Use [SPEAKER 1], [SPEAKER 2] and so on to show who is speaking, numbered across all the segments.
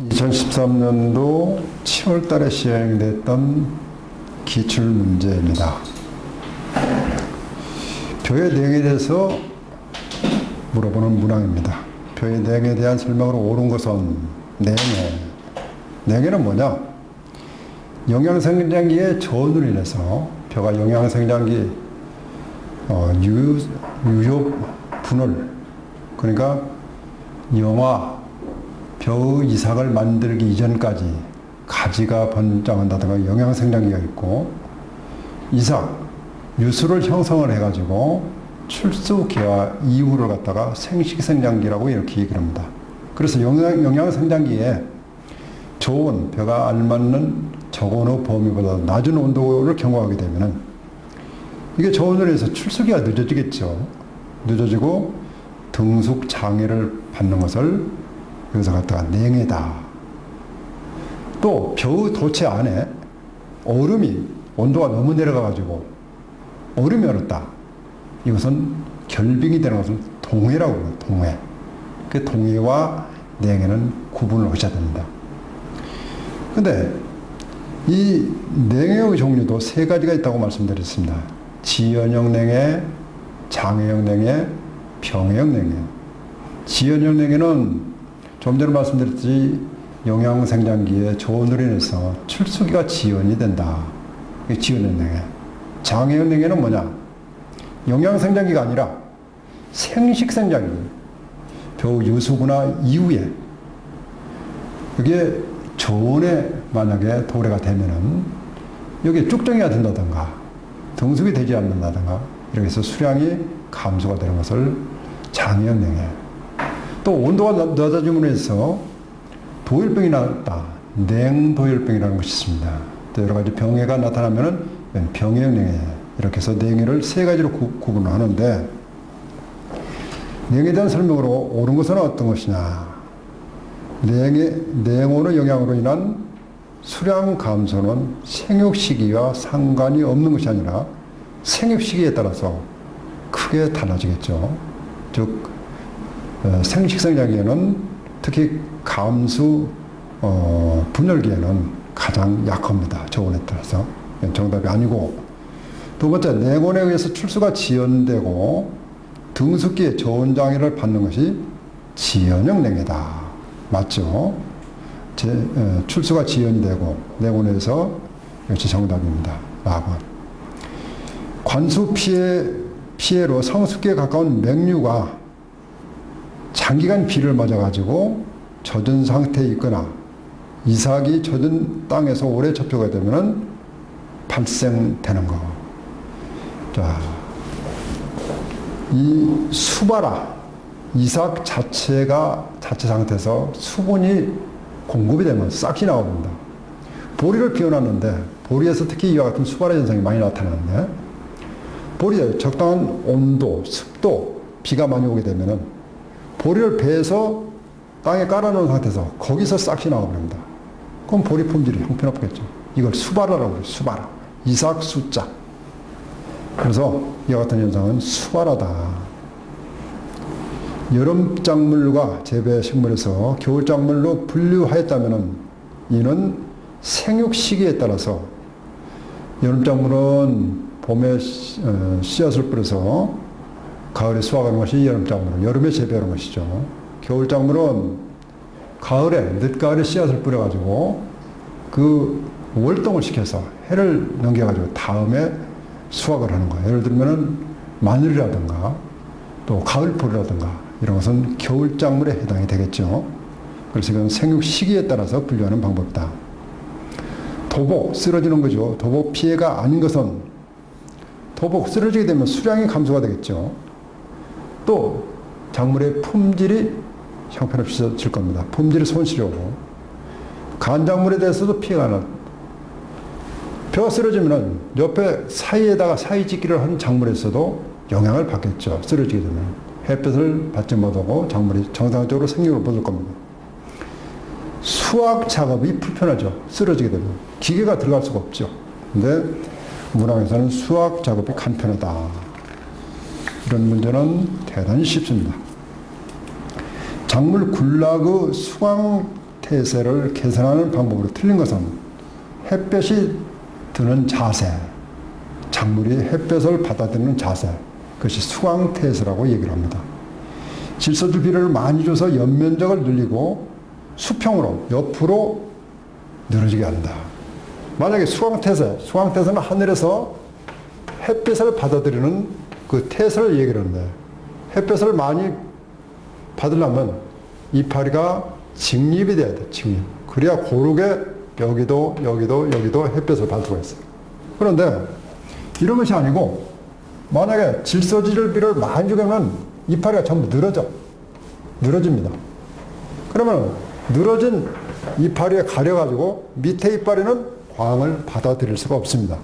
[SPEAKER 1] 2013년도 7월 달에 시행됐던 기출문제입니다. 표의 내용에 대해서 물어보는 문항입니다. 표의 내용에 대한 설명으로 옳은 것은 냉해는 뭐냐? 영양생장기의 저온으로 인해서 표가 영양생장기 유효분을, 그러니까 영화 벼의 이삭을 만들기 이전까지 가지가 번창한다든가 영양생장기가 있고, 이삭, 유수를 형성을 해가지고 출수 기화 이후를 갖다가 생식생장기라고 이렇게 얘기를 합니다. 그래서 영양생장기에 좋은 벼가 알맞는 저온의 범위보다 낮은 온도를 경고하게 되면은 이게 저온으로 해서 출수기가 늦어지겠죠. 늦어지고 등숙 장애를 받는 것을 여기서 갖다가 냉해다. 또 벼의 도체 안에 얼음이 온도가 너무 내려가가지고 얼음이 얼었다. 이것은 결빙이 되는 것은 동해라고 합니다. 동해. 그 동해와 냉해는 구분을 하셔야 됩니다. 근데 이 냉해의 종류도 세 가지가 있다고 말씀드렸습니다. 지연형 냉해, 장애형 냉해, 병해형 냉해. 지연형 냉해는 좀 전에 말씀드렸듯이 영양생장기의 저온으로 인해서 출수기가 지연이 된다. 이게 지연형 냉해. 장애형 냉해는 뭐냐? 영양생장기가 아니라 생식생장기. 벼 유수구나 이후에 이게 저온에 만약에 도래가 되면은 여기에 쭉정이가 된다든가 등숙이 되지 않는다든가 이렇게 해서 수량이 감소가 되는 것을 장애형 냉해. 또 온도가 낮아짐으로 해서 도열병이 나왔다. 냉도열병이라는 것이 있습니다. 또 여러 가지 병해가 나타나면은 병해형 냉해. 이렇게 해서 냉해를 세 가지로 구분을 하는데, 냉해에 대한 설명으로 옳은 것은 어떤 것이냐? 냉온의 영향으로 인한 수량 감소는 생육 시기와 상관이 없는 것이 아니라 생육 시기에 따라서 크게 달라지겠죠. 즉 생식생장기에는 특히 감수 분열기에는 가장 약합니다. 저온에 따라서. 정답이 아니고, 두 번째, 냉온에 의해서 출수가 지연되고 등숙기에 저온장애를 받는 것이 지연형 냉해다. 맞죠? 출수가 지연이 되고 냉온에서 이것이 정답입니다. 4번. 관수 피해로 성숙기에 가까운 맹류가 장기간 비를 맞아가지고 젖은 상태에 있거나 이삭이 젖은 땅에서 오래 접촉하게 되면 발생되는 거. 자, 이 수바라, 이삭 자체 상태에서 수분이 공급이 되면 싹이 나옵니다. 보리를 비워놨는데, 보리에서 특히 이와 같은 수바라 현상이 많이 나타나는데, 보리에 적당한 온도, 습도, 비가 많이 오게 되면은 보리를 베서 땅에 깔아놓은 상태에서 거기서 싹이 나와버립니다. 그럼 보리 품질이 형편없겠죠. 이걸 수바라라고 해요. 수바라. 이삭 수자. 그래서 이와 같은 현상은 수바라다. 여름 작물과 재배 식물에서 겨울 작물로 분류하였다면 이는 생육 시기에 따라서 여름 작물은 봄에 씨앗을 뿌려서 가을에 수확하는 것이 여름 작물, 여름에 재배하는 것이죠. 겨울 작물은 가을에, 늦가을에 씨앗을 뿌려가지고 그 월동을 시켜서 해를 넘겨가지고 다음에 수확을 하는 거예요. 예를 들면은 마늘이라든가 또 가을포리라든가 이런 것은 겨울 작물에 해당이 되겠죠. 그래서 이건 생육 시기에 따라서 분류하는 방법이다. 도복, 쓰러지는 거죠. 도복 피해가 아닌 것은 도복 쓰러지게 되면 수량이 감소가 되겠죠. 또 작물의 품질이 형편없어질 겁니다. 품질이 손실이 오고, 간작물에 대해서도 피해가 나. 벼가 쓰러지면 옆에 사이에다가 사이 짓기를 한 작물에서도 영향을 받겠죠. 쓰러지게 되면 햇볕을 받지 못하고 작물이 정상적으로 생육을 못 할 겁니다. 수확 작업이 불편하죠. 쓰러지게 되면 기계가 들어갈 수가 없죠. 근데 문항에서는 수확 작업이 간편하다. 이런 문제는 대단히 쉽습니다. 작물 군락의 수확 태세를 개선하는 방법으로 틀린 것은 햇볕이 드는 자세, 작물이 햇볕을 받아들이는 자세, 그것이 수광태세라고 얘기를 합니다. 질소질 비료를 많이 줘서 연면적을 늘리고 수평으로 옆으로 늘어지게 한다. 만약에 수광태세는 하늘에서 햇빛을 받아들이는 그 태세를 얘기를 하는데, 햇빛을 많이 받으려면 이파리가 직립이 돼야 돼, 직립. 그래야 고르게 여기도 햇빛을 받을 수가 있어요. 그런데 이런 것이 아니고, 만약에 질소질비를 많이 주면 이파리가 전부 늘어집니다. 그러면 늘어진 이파리에 가려가지고 밑에 이파리는 광을 받아들일 수가 없습니다.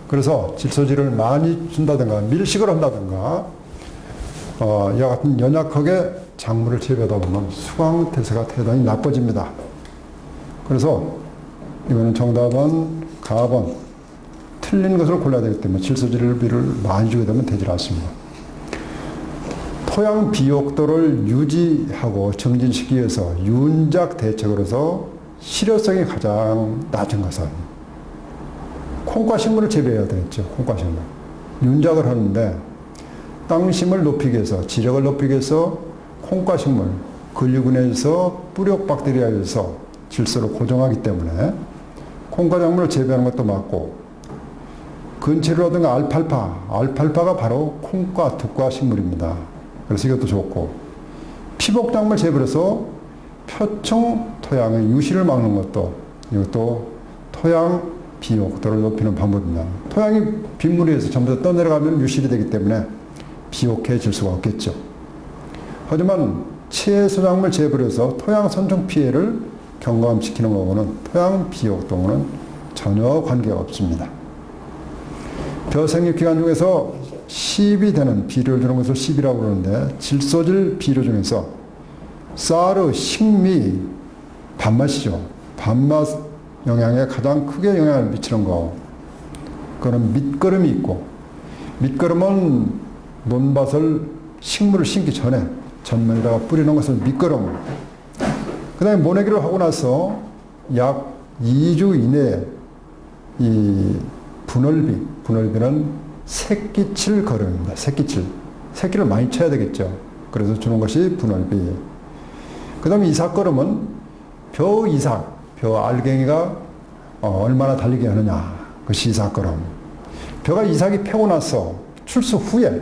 [SPEAKER 1] 그래서 질소질을 많이 준다든가 밀식을 한다든가 이와 같은 연약하게 작물을 재배하다 보면 수광태세가 대단히 나빠집니다. 그래서 이거는 정답은 가번, 틀린 것을 골라야 되기 때문에 질소질비를 많이 주게 되면 되질 않습니다. 토양 비옥도를 유지하고 정진시키기 위해서 윤작 대책으로서 실효성이 가장 낮은 것은 콩과식물을 재배해야 되겠죠. 콩과식물. 윤작을 하는데 땅심을 높이기 위해서, 지력을 높이기 위해서 콩과식물, 근류근해에서 뿌력 박테리아에서 질소를 고정하기 때문에 콩과작물을 재배하는 것도 맞고, 근체류라든가 알팔파가 바로 콩과 둑과 식물입니다. 그래서 이것도 좋고, 피복작물 재배해서 표층 토양의 유실을 막는 것도, 이것도 토양 비옥도를 높이는 방법입니다. 토양이 빗물에 의해서 전부 다 떠내려가면 유실이 되기 때문에 비옥해질 수가 없겠죠. 하지만 채소작물 재배해서 토양 선충 피해를 경감시키는 거고는 토양 비옥도는 전혀 관계가 없습니다. 벼 생육기간 중에서 10이 되는 비료를 주는 것을 10이라고 그러는데, 질소질 비료 중에서 쌀의 식미, 밥맛이죠. 밥맛 영양에 가장 크게 영향을 미치는 거, 그거는 밑거름이 있고, 밑거름은 논밭을 식물을 심기 전에 전면에다가 뿌리는 것을 밑거름. 그 다음에 모내기를 하고 나서 약 2주 이내에 이 분월비는 새끼칠 거름입니다. 새끼를 많이 쳐야 되겠죠. 그래서 주는 것이 분월비. 그 다음에 이삭거름은 벼 알갱이가 얼마나 달리게 하느냐, 그것이 이삭거름. 벼가 이삭이 패고 나서 출수 후에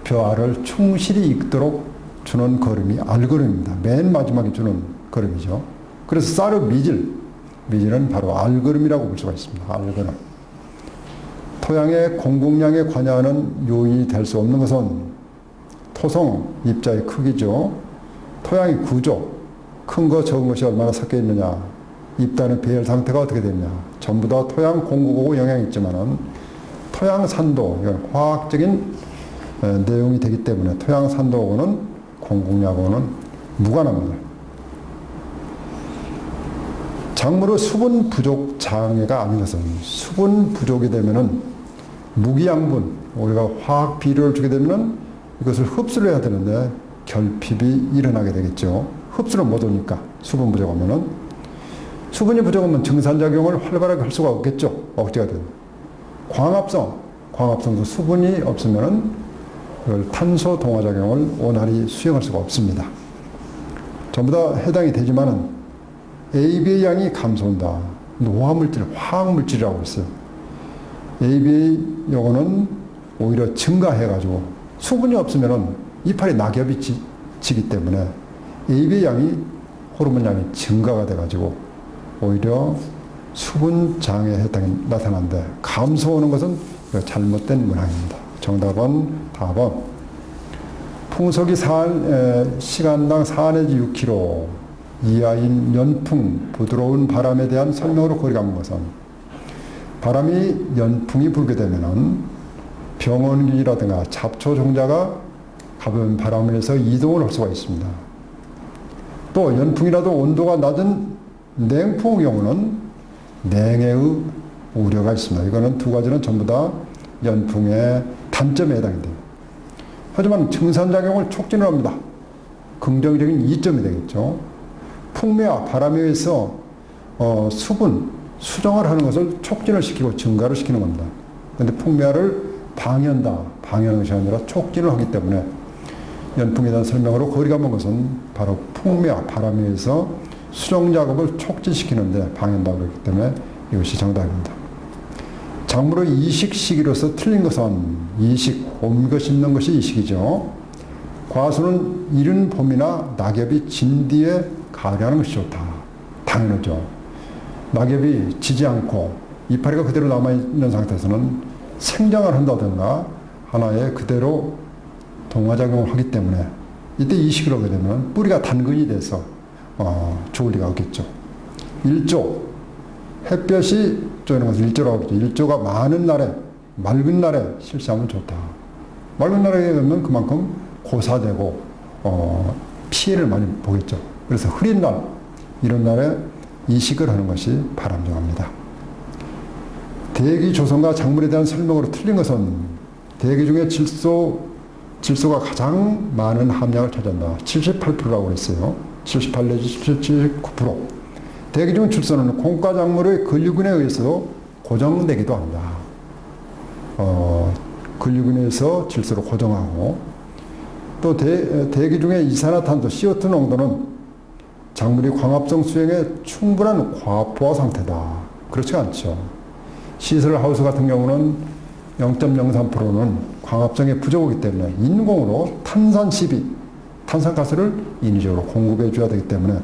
[SPEAKER 1] 벼 알을 충실히 익도록 주는 거름이 알거름입니다. 맨 마지막에 주는 거름이죠. 그래서 쌀의 미질은 바로 알거름이라고 볼 수가 있습니다. 알거름. 토양의 공급량에 관여하는 요인이 될 수 없는 것은 토성 입자의 크기죠. 토양의 구조, 큰 거 적은 것이 얼마나 섞여 있느냐, 입단의 배열 상태가 어떻게 되느냐, 전부 다 토양 공급하고 영향이 있지만은 토양 산도, 이건 화학적인 내용이 되기 때문에 토양 산도하고는 공급량하고는 무관합니다. 작물의 수분 부족 장애가 아닌 것은, 수분 부족이 되면은 무기양분, 우리가 화학 비료를 주게 되면은 이것을 흡수를 해야 되는데 결핍이 일어나게 되겠죠. 흡수를 못 하니까, 수분 부족하면은. 수분이 부족하면 증산작용을 활발하게 할 수가 없겠죠. 억제가 되는. 광합성도 수분이 없으면은 이걸 탄소 동화작용을 원활히 수행할 수가 없습니다. 전부 다 해당이 되지만은 ABA 양이 감소한다. 노화물질, 화학물질이라고 했어요. ABA 요거는 오히려 증가해가지고 수분이 없으면은 이파리 낙엽이 지기 때문에 ABA 양이, 호르몬 양이 증가가 돼가지고 오히려 수분 장애 해당이 나타나는데, 감소하는 것은 잘못된 문항입니다. 정답은 답은 풍속이 시간당 4 내지 6km 이하인 연풍, 부드러운 바람에 대한 설명으로 거리 감은 것은, 바람이 연풍이 불게 되면은 병원기라든가 잡초 종자가 가벼운 바람에서 이동을 할 수가 있습니다. 또 연풍이라도 온도가 낮은 냉풍의 경우는 냉해의 우려가 있습니다. 이거는 두 가지는 전부 다 연풍의 단점에 해당이 돼요. 하지만 증산작용을 촉진을 합니다. 긍정적인 이점이 되겠죠. 풍매와 바람에 의해서 수정을 하는 것을 촉진을 시키고 증가를 시키는 겁니다. 그런데 풍매화를 방해한다. 방해하는 것이 아니라 촉진을 하기 때문에 연풍에 대한 설명으로 거리가 먼 것은 바로 풍매와 바람에 의해서 수정 작업을 촉진시키는데 방해한다고 그랬기 때문에 이것이 정답입니다. 작물의 이식 시기로서 틀린 것은 이식, 옮거 심는 것이 이식이죠. 과수는 이른 봄이나 낙엽이 진 뒤에 가을에 하는 것이 좋다. 당연하죠. 낙엽이 지지 않고 이파리가 그대로 남아있는 상태에서는 생장을 한다든가 하나의 그대로 동화작용을 하기 때문에 이때 이식을 하게 되면 뿌리가 단근이 돼서 좋을 리가 없겠죠. 일조, 햇볕이 쪼이는 것을 일조라고 하죠. 일조가 많은 날에, 맑은 날에 실시하면 좋다. 맑은 날에 되면 그만큼 고사되고 피해를 많이 보겠죠. 그래서 흐린 날, 이런 날에 이식을 하는 것이 바람직합니다. 대기 조성과 작물에 대한 설명으로 틀린 것은 대기 중에 질소가 가장 많은 함량을 차지한다. 78%라고 했어요. 78 내지 79%. 대기 중 질소는 콩과 작물의 근류근에 의해서 고정되기도 한다. 근류근에 의해서 질소를 고정하고 또 대기 중에 이산화탄소 CO2 농도는 작물이 광합성 수행에 충분한 과포화 상태다. 그렇지 않죠. 시설 하우스 같은 경우는 0.03%는 광합성에 부족하기 때문에 인공으로 탄산 12, 탄산가스를 인위적으로 공급해 줘야 되기 때문에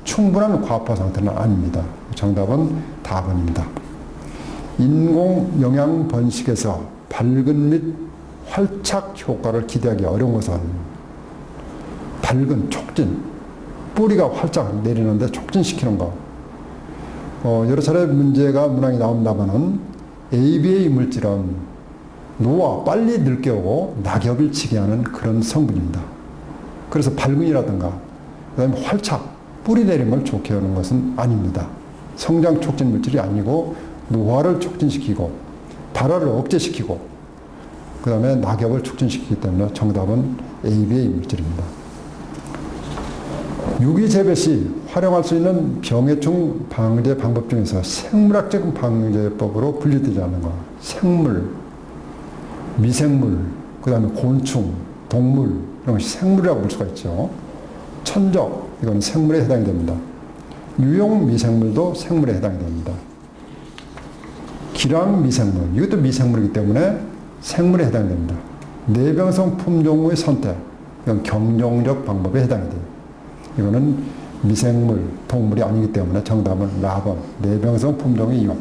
[SPEAKER 1] 충분한 과포화 상태는 아닙니다. 정답은 다번입니다. 인공 영양 번식에서 밝은 및 활착 효과를 기대하기 어려운 것은 밝은 촉진, 뿌리가 활짝 내리는데 촉진시키는 거. 여러 차례 문제가 문항이 나온다면은 ABA 물질은 노화 빨리 늙게 오고 낙엽을 지게 하는 그런 성분입니다. 그래서 밝은이라든가 그다음에 활착, 뿌리 내림을 좋게 하는 것은 아닙니다. 성장 촉진 물질이 아니고 노화를 촉진시키고 발화를 억제시키고 그 다음에 낙엽을 촉진시키기 때문에 정답은 ABA 물질입니다. 유기재배 시 활용할 수 있는 병해충 방제 방법 중에서 생물학적 방제법으로 분리되지 않는 것. 생물, 미생물, 그 다음에 곤충, 동물 이런 것이 생물이라고 볼 수가 있죠. 천적, 이건 생물에 해당이 됩니다. 유용 미생물도 생물에 해당이 됩니다. 기랑 미생물, 이것도 미생물이기 때문에 생물에 해당이 됩니다. 내병성 품종의 선택, 이건 경종적 방법에 해당이 돼요. 이거는 미생물, 동물이 아니기 때문에 정답은 4번, 내병성 품종의 이용.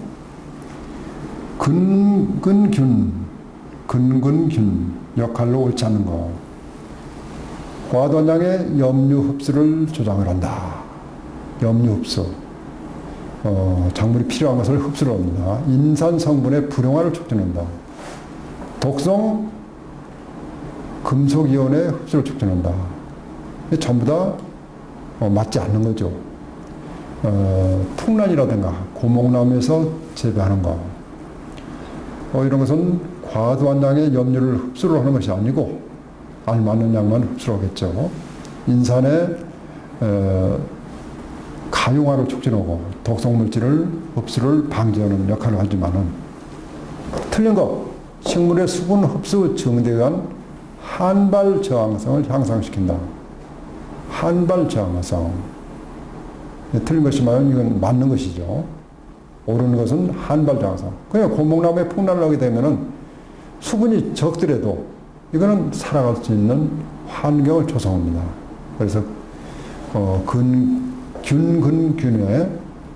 [SPEAKER 1] 근근균 역할로 옳지 않는 거. 과도한량의 염류 흡수를 조장을 한다. 염류 흡수. 작물이 필요한 것을 흡수를 합니다. 인산 성분의 불용화를 촉진한다. 독성 금속이온의 흡수를 촉진한다. 전부 다 맞지 않는 거죠. 풍란이라든가 고목나무에서 재배하는 거. 이런 것은 과도한 양의 염류를 흡수를 하는 것이 아니고 알맞는 양만 흡수를 하겠죠. 인산의 가용화를 促진하고 독성물질을 흡수를 방지하는 역할을 하지만은 틀린 것, 식물의 수분 흡수 증대에 의한 한발 저항성을 향상시킨다. 한발 저항성. 틀린 것이면 이건 맞는 것이죠. 옳은 것은 한발 저항성. 그냥 고목나무에 풍란을 하게 되면은 수분이 적더라도 이거는 살아갈 수 있는 환경을 조성합니다. 그래서 균의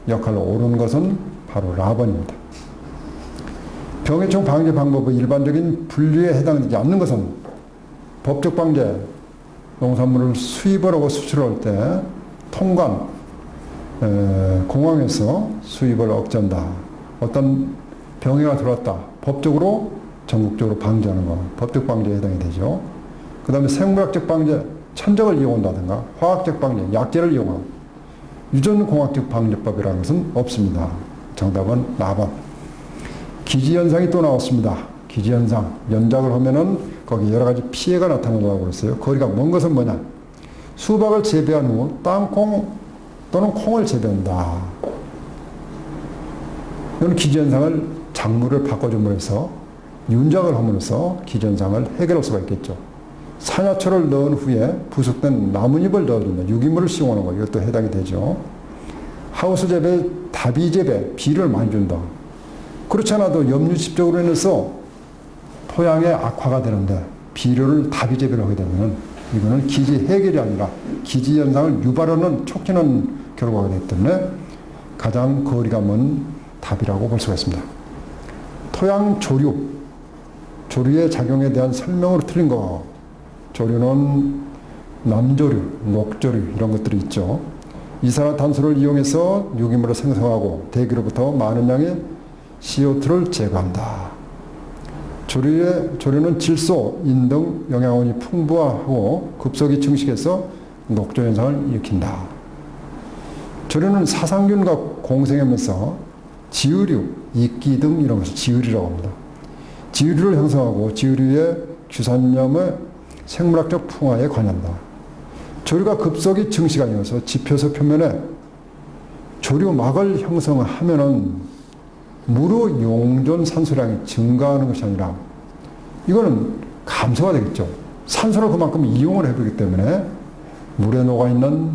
[SPEAKER 1] 역할로 옳은 것은 바로 라번입니다. 병해충 방제 방법의 일반적인 분류에 해당되지 않는 것은 법적 방제, 농산물을 수입을 하고 수출할 때 통관, 공항에서 수입을 억제한다. 어떤 병해가 들어왔다. 법적으로 전국적으로 방제하는 거, 법적 방제에 해당이 되죠. 그 다음에 생물학적 방제, 천적을 이용한다든가 화학적 방제, 약제를 이용하고 유전공학적 방제법이라는 것은 없습니다. 정답은 4번. 기지현상이 또 나왔습니다. 기지현상. 연작을 하면은 거기 여러 가지 피해가 나타난다고 그랬어요. 거리가 먼 것은 뭐냐? 수박을 재배한 후 땅콩 또는 콩을 재배한다. 이건 기지현상을 작물을 바꿔줌으로써 윤작을 함으로써 기지현상을 해결할 수가 있겠죠. 산야초를 넣은 후에 부숙된 나뭇잎을 넣어준다. 유기물을 씌워놓은 거 이것도 해당이 되죠. 하우스 재배, 다비 재배, 비를 많이 준다. 그렇지 않아도 염류집적으로 인해서 토양의 악화가 되는데 비료를 다비 재배를 하게 되면 이거는 기지 해결이 아니라 기지 현상을 유발하는 촉진하는 결과가 되기 때문에 가장 거리가 먼 답이라고 볼 수가 있습니다. 토양 조류, 조류의 작용에 대한 설명으로 틀린 거. 조류는 남조류, 녹조류 이런 것들이 있죠. 이산화탄소를 이용해서 유기물을 생성하고 대기로부터 많은 양의 CO2를 제거한다. 조류는 질소, 인 등 영양원이 풍부하고 급속히 증식해서 녹조 현상을 일으킨다. 조류는 사상균과 공생하면서 지유류, 이끼 등 이런 것을 지유류라고 합니다. 지유류를 형성하고 지유류의 규산염의 생물학적 풍화에 관여한다. 조류가 급속히 증식하면서 지표서 표면에 조류막을 형성하면은 무료 용존 산소량이 증가하는 것이 아니라 이거는 감소가 되겠죠. 산소를 그만큼 이용을 해보기 때문에 물에 녹아있는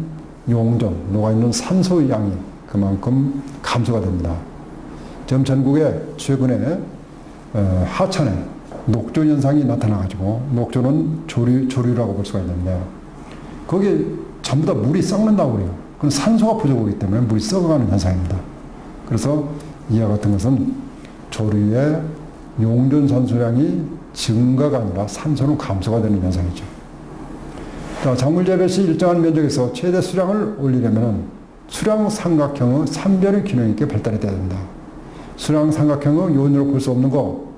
[SPEAKER 1] 용존, 녹아있는 산소의 양이 그만큼 감소가 됩니다. 지금 전국에 최근에 하천에 녹조 현상이 나타나가지고 녹조는 조류라고 볼 수가 있는데 거기에 전부 다 물이 썩는다고 그래요. 그건 산소가 부족하기 때문에 물이 썩어가는 현상입니다. 그래서 이와 같은 것은 조류의 용존 산소량이 증가가 아니라 산소는 감소가 되는 현상이죠. 자, 작물 재배 시 일정한 면적에서 최대 수량을 올리려면 수량 삼각형의 삼변의 기능 있게 발달이 돼야 된다. 수량 삼각형의 요인으로 볼 수 없는 거,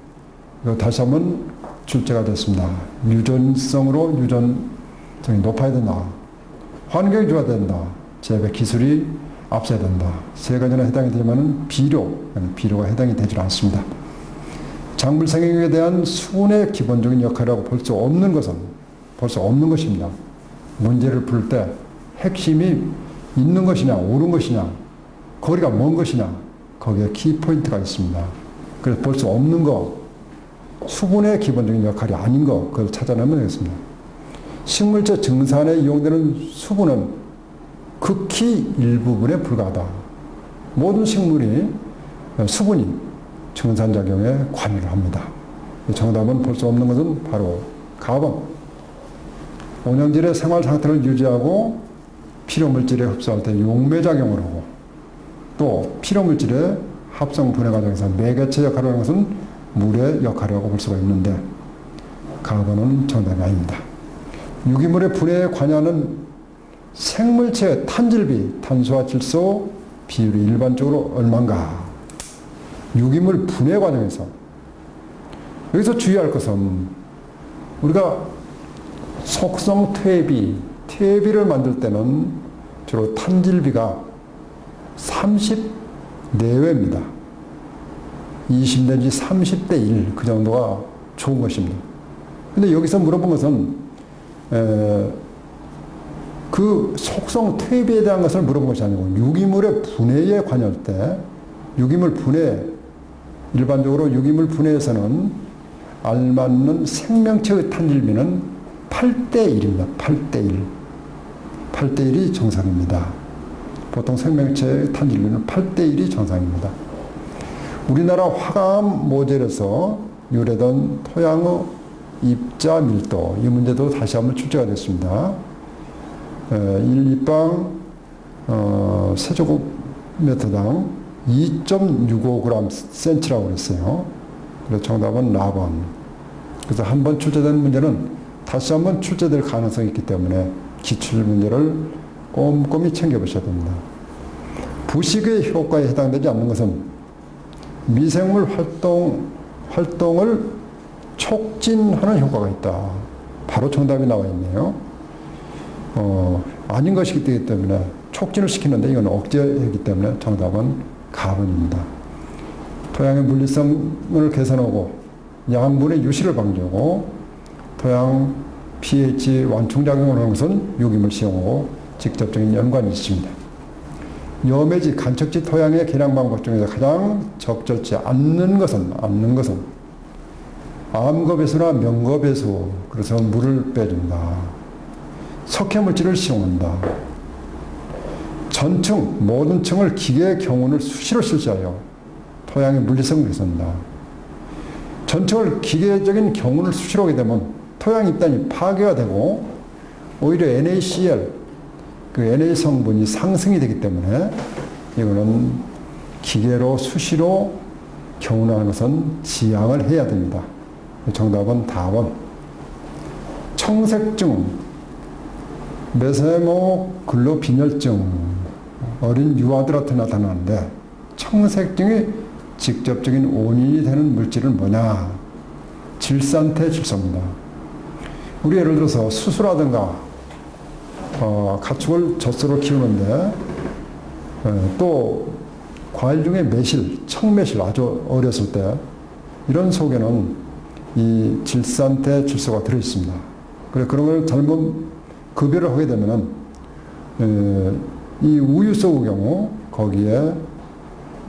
[SPEAKER 1] 이거 다시 한번 출제가 됐습니다. 유전성으로 유전성이 높아야 된다. 환경이 좋아야 된다. 재배 기술이 앞서야 된다. 세 가지나 해당이 되지만 비료가 해당이 되질 않습니다. 작물 생육에 대한 수분의 기본적인 역할이라고 볼 수 없는 것입니다. 문제를 풀 때 핵심이 있는 것이냐, 옳은 것이냐, 거리가 먼 것이냐, 거기에 키포인트가 있습니다. 그래서 볼 수 없는 거, 수분의 기본적인 역할이 아닌 거, 그걸 찾아내면 되겠습니다. 식물체 증산에 이용되는 수분은 극히 일부분에 불과하다. 모든 식물이 수분이 증산작용에 관여를 합니다. 정답은 볼 수 없는 것은 바로 가번. 온영질의 생활 상태를 유지하고 필요물질에 흡수할 때 용매작용을 하고 또 필요물질의 합성 분해 과정에서 매개체 역할을 하는 것은 물의 역할이라고 볼 수가 있는데 가번은 정답이 아닙니다. 유기물의 분해에 관여하는 생물체의 탄질비, 탄소와 질소 비율이 일반적으로 얼마인가? 유기물 분해 과정에서 여기서 주의할 것은 우리가 속성 퇴비를 만들 때는 주로 탄질비가 30 내외입니다. 20 내지 30대 1, 그 정도가 좋은 것입니다. 근데 여기서 물어본 것은 그 속성 퇴비에 대한 것을 물어본 것이 아니고 유기물의 분해에 관여할 때 유기물 분해, 일반적으로 유기물 분해에서는 알맞는 생명체의 탄질비는 8대 1입니다. 8대 1. 8대 1이 정상입니다. 보통 생명체의 탄질비는 8대 1이 정상입니다. 우리나라 화감 모델에서 유래된 토양의 입자 밀도, 이 문제도 다시 한번 출제가 됐습니다. 1입방 세제곱미터당 2.65g 센치라고 그랬어요. 그래서 정답은 라번. 그래서 한번 출제된 문제는 다시 한번 출제될 가능성이 있기 때문에 기출 문제를 꼼꼼히 챙겨보셔야 됩니다. 부식의 효과에 해당되지 않는 것은 미생물 활동을 촉진하는 효과가 있다. 바로 정답이 나와 있네요. 아닌 것이기 때문에 촉진을 시키는데 이건 억제이기 때문에 정답은 가번입니다. 토양의 물리성을 개선하고 양분의 유실을 방지하고 토양 pH 완충작용을 하는 것은 유기물 시용하고 직접적인 연관이 있습니다. 염해지 간척지 토양의 개량 방법 중에서 가장 적절치 않는 것은 암거배수나 명거배수, 그래서 물을 빼준다. 석회물질을 시용한다. 전층, 모든 층을 기계 경운을 수시로 실시하여 토양의 물리성을 개선한다. 전층을 기계적인 경운을 수시로 하게 되면 토양 입단이 파괴가 되고 오히려 NaCl, 그 NA 성분이 상승이 되기 때문에 이거는 기계로 수시로 경운하는 것은 지양을 해야 됩니다. 정답은 답은 청색증, 메세모글로빈혈증, 어린 유아들한테 나타나는데 청색증이 직접적인 원인이 되는 물질은 뭐냐? 질산태 질소입니다. 우리 예를 들어서 수수라든가 가축을 젖소로 키우는데 또 과일 중에 매실, 청매실 아주 어렸을 때 이런 속에는 이 질산태 질소가 들어있습니다. 그래 그런 걸 잘못 급여를 하게 되면은 이 우유 쏘의 경우 거기에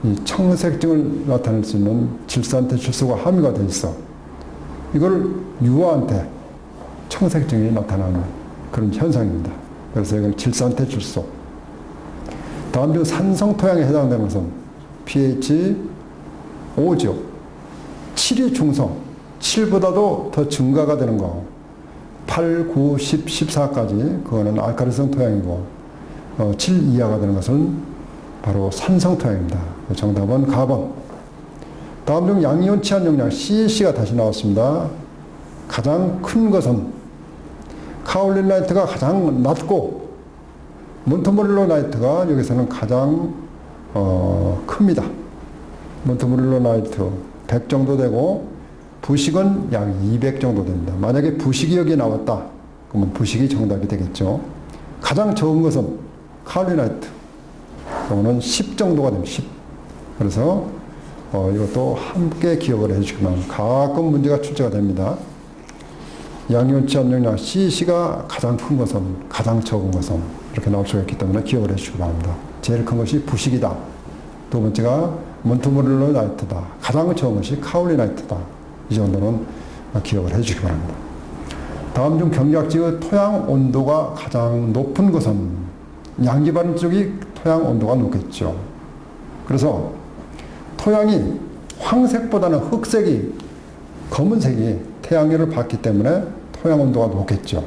[SPEAKER 1] 이 청색증을 나타낼 수 있는 질산태 질소가 함유가 되어 있어. 이걸 유아한테 청색증이 나타나는 그런 현상입니다. 그래서 이건 질산태 질소. 다음 중 산성 토양에 해당되는 것은 pH 5죠. 7이 중성, 7보다도 더 증가가 되는 거. 8, 9, 10, 14까지 그거는 알칼리성 토양이고 7 이하가 되는 것은 바로 산성 토양입니다. 정답은 가번. 다음 중 양이온 치한 용량 CC가 다시 나왔습니다. 가장 큰 것은 카올린 나이트가 가장 낮고 몬트모렐로 나이트가 여기서는 가장 큽니다. 몬트모렐로 나이트 100 정도 되고 부식은 약 200 정도 됩니다. 만약에 부식이 여기에 나왔다 그러면 부식이 정답이 되겠죠. 가장 적은 것은 카올린 나이트, 이거는 10 정도가 됩니다. 10. 그래서 이것도 함께 기억을 해주시면 가끔 문제가 출제가 됩니다. 양이온 치한 용량 CC가 가장 큰 것은, 가장 적은 것은 이렇게 나올 수가 있기 때문에 기억을 해주시기 바랍니다. 제일 큰 것이 부식이다. 두 번째가 몬트모렐로 나이트다. 가장 적은 것이 카올린 나이트다. 이 정도는 기억을 해주시기 바랍니다. 다음 중 경작지의 토양 온도가 가장 높은 것은 양기바른 쪽이 토양 온도가 높겠죠. 그래서 토양이 황색보다는 흑색이, 검은색이 태양열을 받기 때문에 토양 온도가 높겠죠.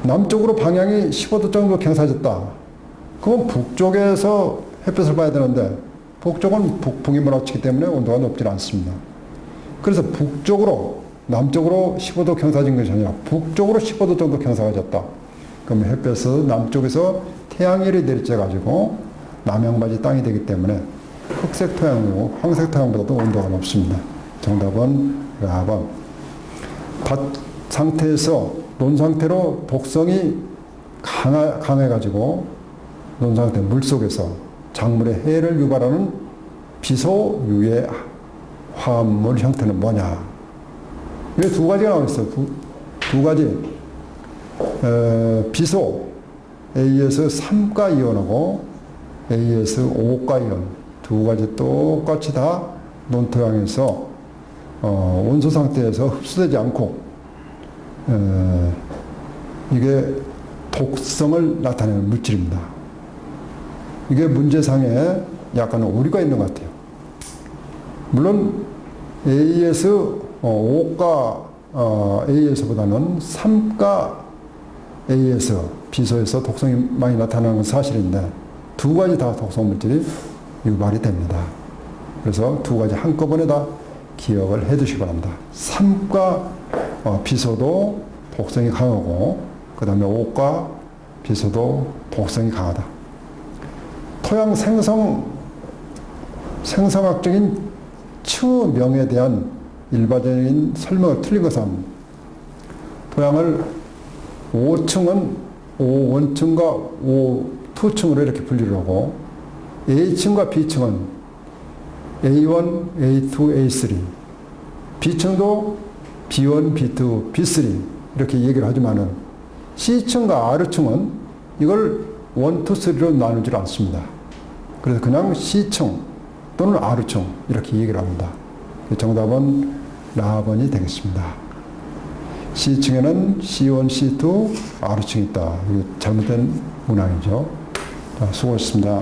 [SPEAKER 1] 남쪽으로 방향이 15도 정도 경사졌다. 그건 북쪽에서 햇볕을 봐야 되는데 북쪽은 북풍이 몰아치기 때문에 온도가 높지 않습니다. 그래서 북쪽으로, 남쪽으로 15도 경사진 것이 아니라 북쪽으로 15도 정도 경사가 졌다. 그럼 햇볕은 남쪽에서 태양열이 내리쬐가지고 남양맞이 땅이 되기 때문에 흑색 토양이고 황색 토양보다도 온도가 높습니다. 정답은 4번. 밭 상태에서 논 상태로 독성이 강해가지고 논 상태 물 속에서 작물에 해를 유발하는 비소유해 화합물 형태는 뭐냐? 이게 두 가지가 나와 있어요. 두 가지. 비소 AS 3가 이온하고 AS 5가 이온 두 가지 똑같이 다 논토양에서 온소 상태에서 흡수되지 않고 이게 독성을 나타내는 물질입니다. 이게 문제상에 약간 오류가 있는 것 같아요. 물론 AS 5가 AS보다는 3가 AS 비소에서 독성이 많이 나타나는 건 사실인데 두 가지 다 독성 물질이 유발이 됩니다. 그래서 두 가지 한꺼번에 다 기억을 해 두시기 바랍니다. 3가 비소도 독성이 강하고 그 다음에 5가 비소도 독성이 강하다. 토양 생성학적인 층명에 대한 일반적인 설명을 틀린 것은 토양을 5층은 O1층과 O2층으로 이렇게 분리를 하고 A층과 B층은 A1, A2, A3 B층도 B1, B2, B3 이렇게 얘기를 하지만은 C층과 R층은 이걸 1, 2, 3로 나누질 않습니다. 그래서 그냥 C층 또는 R층 이렇게 얘기를 합니다. 정답은 라번이 되겠습니다. C층에는 C1, C2, R층이 있다. 이게 잘못된 문항이죠. 자, 수고하셨습니다.